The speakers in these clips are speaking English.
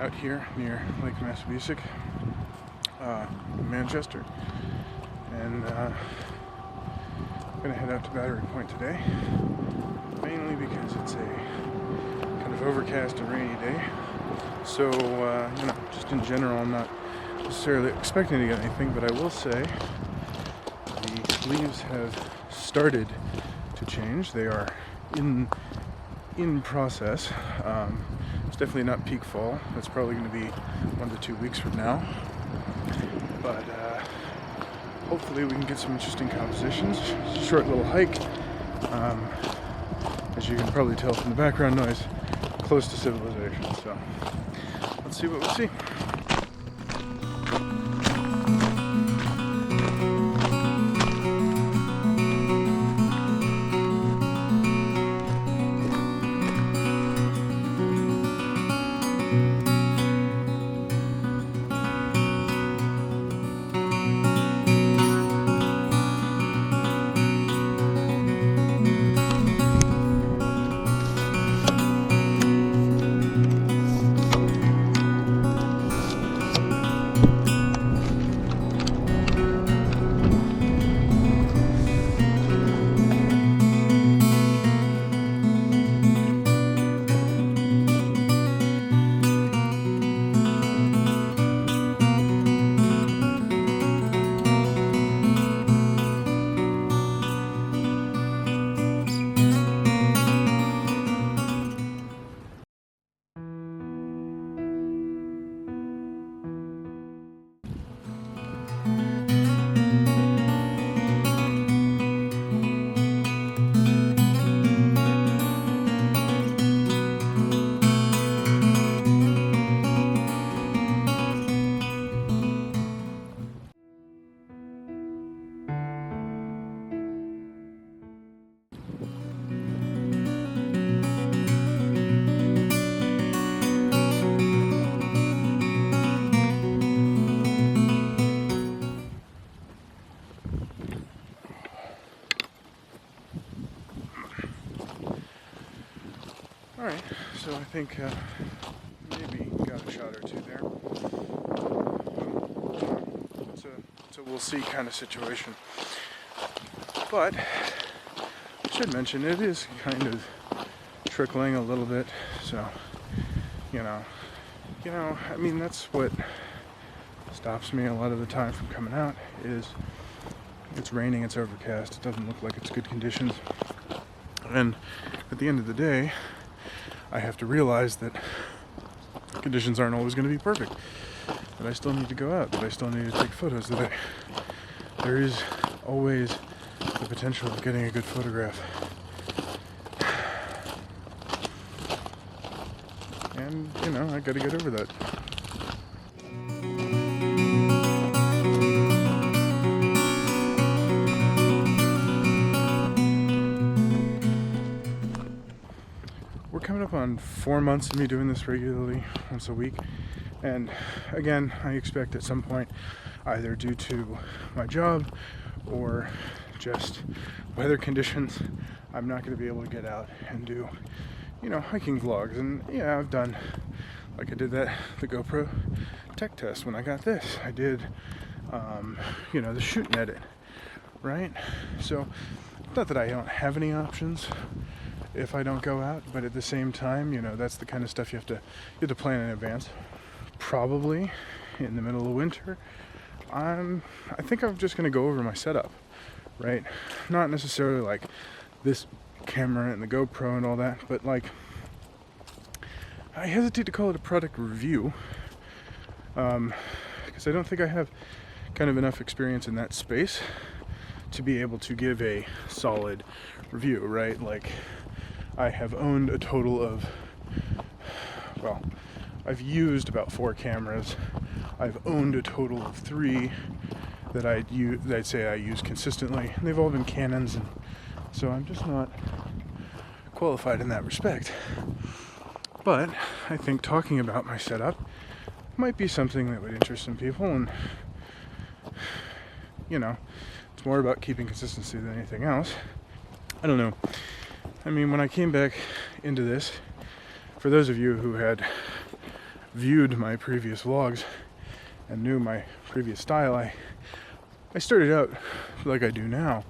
out here near Lake Massapequa, Manchester, and I'm gonna head out to Battery Point today, mainly because it's a kind of overcast and rainy day. So just in general, I'm not necessarily expecting to get anything, but I will say the leaves have started to change. They are in process. It's definitely not peak fall. That's probably going to be 1 to 2 weeks from now. But hopefully we can get some interesting compositions. It's a short little hike. As you can probably tell from the background noise, close to civilization. So let's see what we see. Alright, so I think maybe got a shot or two there. It's a we'll see kind of situation. But I should mention it is kind of trickling a little bit, so I mean, that's what stops me a lot of the time from coming out is it's raining, it's overcast, it doesn't look like it's good conditions. And at the end of the day, I have to realize that conditions aren't always going to be perfect, that I still need to go out, that I still need to take photos, that there is always the potential of getting a good photograph. And, I got to get over that. We're coming up on 4 months of me doing this regularly, once a week. And again, I expect at some point, either due to my job or just weather conditions, I'm not going to be able to get out and do, hiking vlogs. And yeah, I've done, like I did the GoPro tech test when I got this. I did, the shoot and edit, right? So, not that I don't have any options if I don't go out, but at the same time, that's the kind of stuff you have to plan in advance. Probably in the middle of winter, I think I'm just going to go over my setup, right? Not necessarily like this camera and the GoPro and all that, but like, I hesitate to call it a product review, because I don't think I have kind of enough experience in that space to be able to give a solid review, right? Like, I have owned a total of, I've used about 4 cameras. I've owned a total of 3 that I'd say I use consistently. And they've all been Canons, and so I'm just not qualified in that respect. But I think talking about my setup might be something that would interest some people, and it's more about keeping consistency than anything else. I don't know. I mean, when I came back into this, for those of you who had viewed my previous vlogs and knew my previous style, I started out like I do now,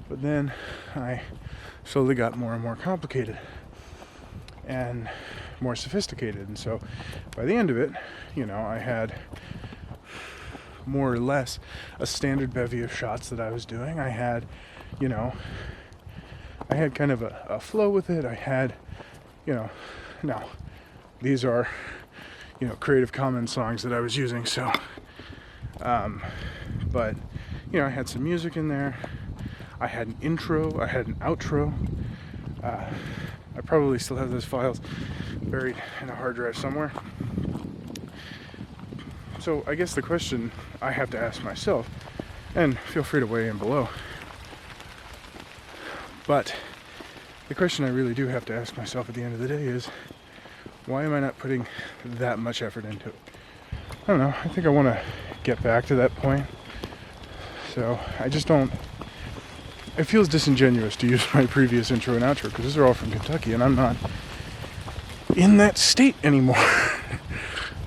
but then I slowly got more and more complicated and more sophisticated. And so by the end of it, I had more or less a standard bevy of shots that I was doing. I had kind of a flow with it. I had, now these are, Creative Commons songs that I was using. So, but, I had some music in there. I had an intro. I had an outro. I probably still have those files buried in a hard drive somewhere. So I guess the question I have to ask myself, and feel free to weigh in below, but the question I really do have to ask myself at the end of the day is, why am I not putting that much effort into it? I don't know. I think I want to get back to that point. So I just don't... It feels disingenuous to use my previous intro and outro because those are all from Kentucky and I'm not in that state anymore.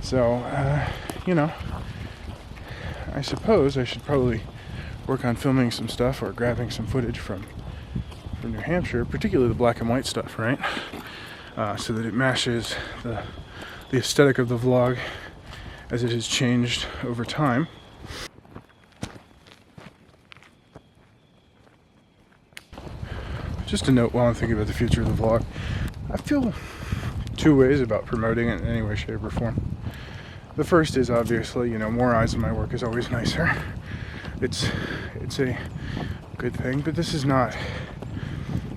So, I suppose I should probably work on filming some stuff or grabbing some footage from New Hampshire, particularly the black and white stuff, right? So that it matches the aesthetic of the vlog as it has changed over time. Just a note while I'm thinking about the future of the vlog. I feel two ways about promoting it in any way, shape, or form. The first is obviously, more eyes on my work is always nicer. It's a good thing, but this is not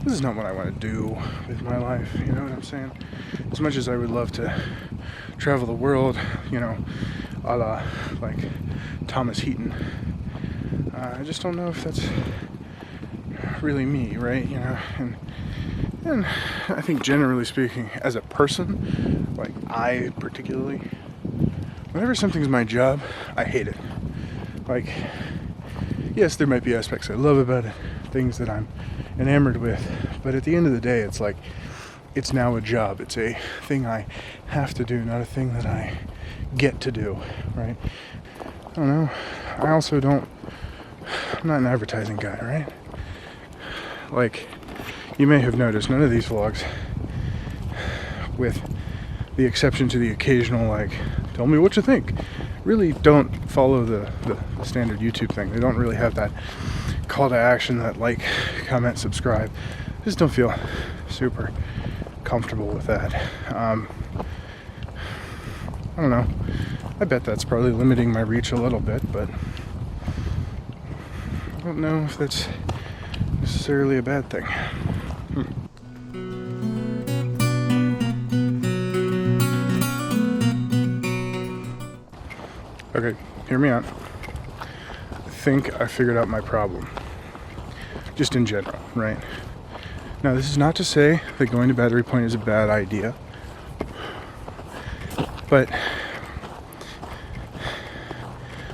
what I want to do with my life, you know what I'm saying? As much as I would love to travel the world, a la like Thomas Heaton, I just don't know if that's really me, right? And I think generally speaking, as a person, like I particularly, whenever something's my job, I hate it. Like, yes, there might be aspects I love about it, things that I'm enamored with, but at the end of the day, it's like, it's now a job. It's a thing I have to do, not a thing that I get to do, right? I don't know. I'm not an advertising guy, right? Like, you may have noticed, none of these vlogs, with the exception to the occasional, like, tell me what you think, really don't follow the standard YouTube thing. They don't really have that call to action, that like, comment, subscribe. I just don't feel super comfortable with that. I don't know. I bet that's probably limiting my reach a little bit, but I don't know if that's necessarily a bad thing. Okay, hear me out. I think I figured out my problem. Just in general, right? Now, this is not to say that going to Battery Point is a bad idea, but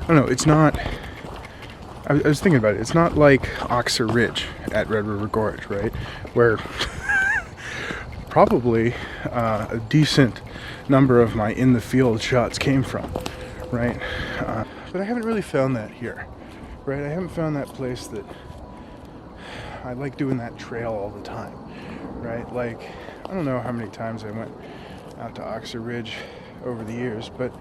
I don't know, it's not... I was thinking about it. It's not like Oxer Ridge at Red River Gorge, right? Where probably a decent number of my in-the-field shots came from, right? But I haven't really found that here, right? I haven't found that place that I like doing that trail all the time, right? Like, I don't know how many times I went out to Oxer Ridge over the years, but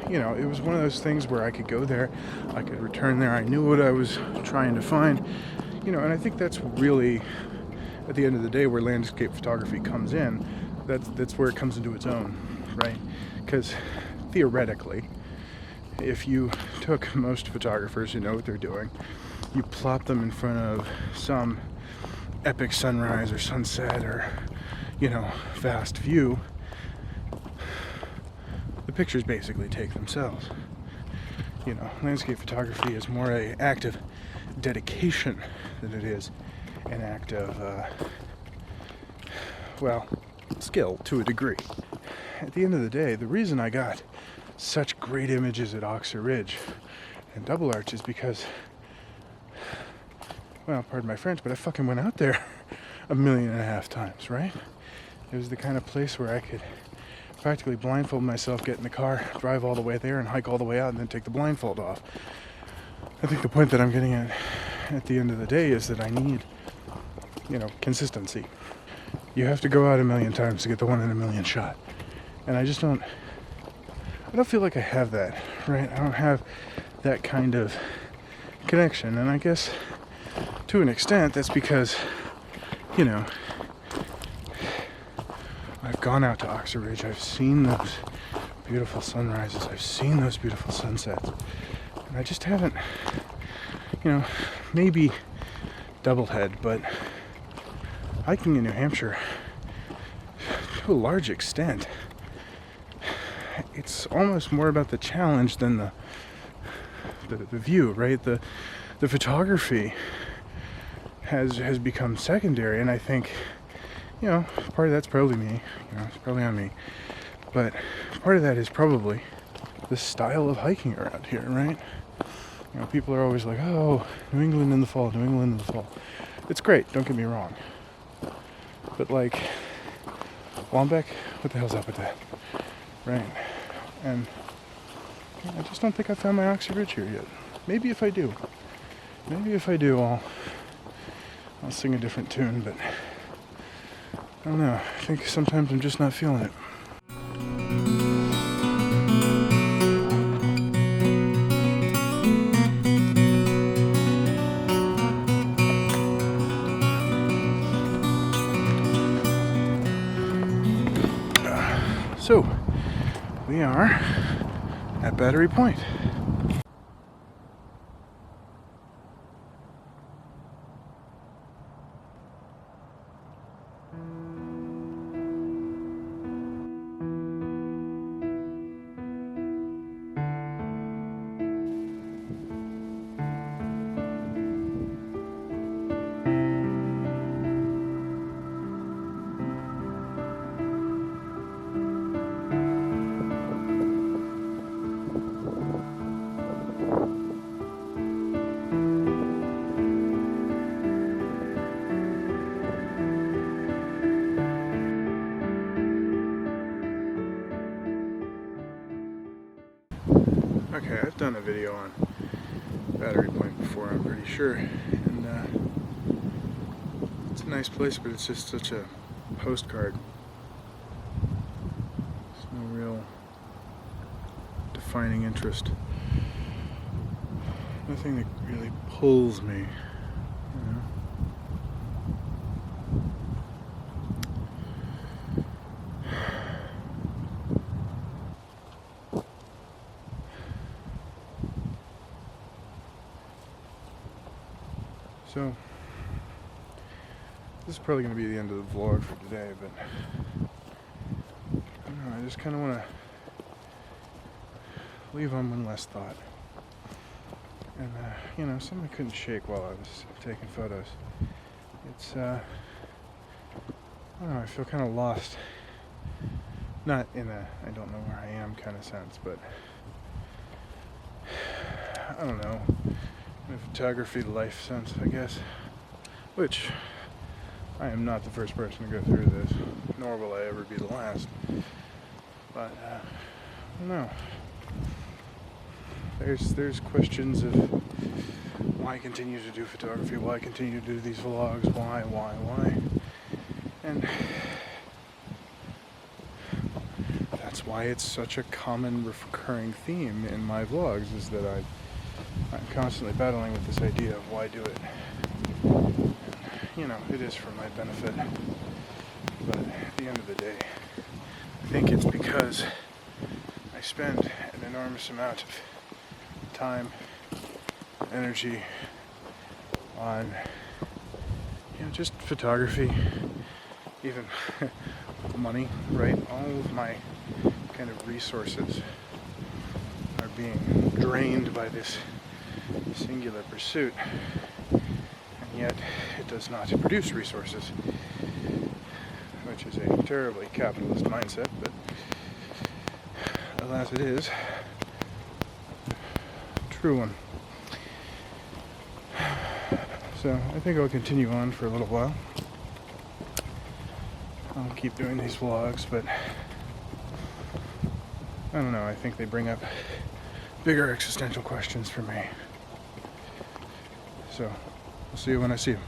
it was one of those things where I could go there, I could return there, I knew what I was trying to find, and I think that's really, at the end of the day, where landscape photography comes in. That's where it comes into its own, right? Because theoretically, if you took most photographers who know what they're doing, you plop them in front of some epic sunrise or sunset or, vast view, the pictures basically take themselves. Landscape photography is more an act of dedication than it is an act of, skill to a degree. At the end of the day, the reason I got such great images at Oxer Ridge and Double Arch is because, pardon my French, but I fucking went out there 1.5 million times, right? It was the kind of place where I could practically blindfold myself, get in the car, drive all the way there, and hike all the way out, and then take the blindfold off. I think the point that I'm getting at the end of the day is that I need, consistency. You have to go out a million times to get the 1 in a million shot. And I don't feel like I have that, right? I don't have that kind of connection. And I guess to an extent that's because, I've gone out to Oxford Ridge. I've seen those beautiful sunrises. I've seen those beautiful sunsets. And I just haven't, maybe Doublehead, but hiking in New Hampshire, to a large extent, it's almost more about the challenge than the view, right? The photography has become secondary, and I think, part of that's probably me, it's probably on me, but part of that is probably the style of hiking around here, right? People are always like, oh, New England in the fall. It's great, don't get me wrong. But like, Wambeck, what the hell's up with that? Right? And I just don't think I found my Oxford Ridge here yet. Maybe if I do, I'll sing a different tune, but I don't know. I think sometimes I'm just not feeling it. So, we are at Battery Point. Okay, I've done a video on Battery Point before, I'm pretty sure, and it's a nice place, but it's just such a postcard. There's no real defining interest. Nothing that really pulls me, So, this is probably going to be the end of the vlog for today, but I don't know, I just kind of want to leave on one last thought. And, something I couldn't shake while I was taking photos. It's, I don't know, I feel kind of lost. Not in a I don't know where I am kind of sense, but I don't know. In a photography life sense, I guess, which I am not the first person to go through this, nor will I ever be the last, but I don't know, there's questions of why I continue to do photography, why I continue to do these vlogs, why, and that's why it's such a common recurring theme in my vlogs, is that I'm constantly battling with this idea of why do it. And, it is for my benefit, but at the end of the day, I think it's because I spend an enormous amount of time, energy on, just photography, even money, right? All of my kind of resources are being drained by this singular pursuit, and yet it does not produce resources, which is a terribly capitalist mindset, but alas it is a true one. So I think I'll continue on for a little while. I'll keep doing these vlogs, but I don't know, I think they bring up bigger existential questions for me. So, I'll see you when I see you.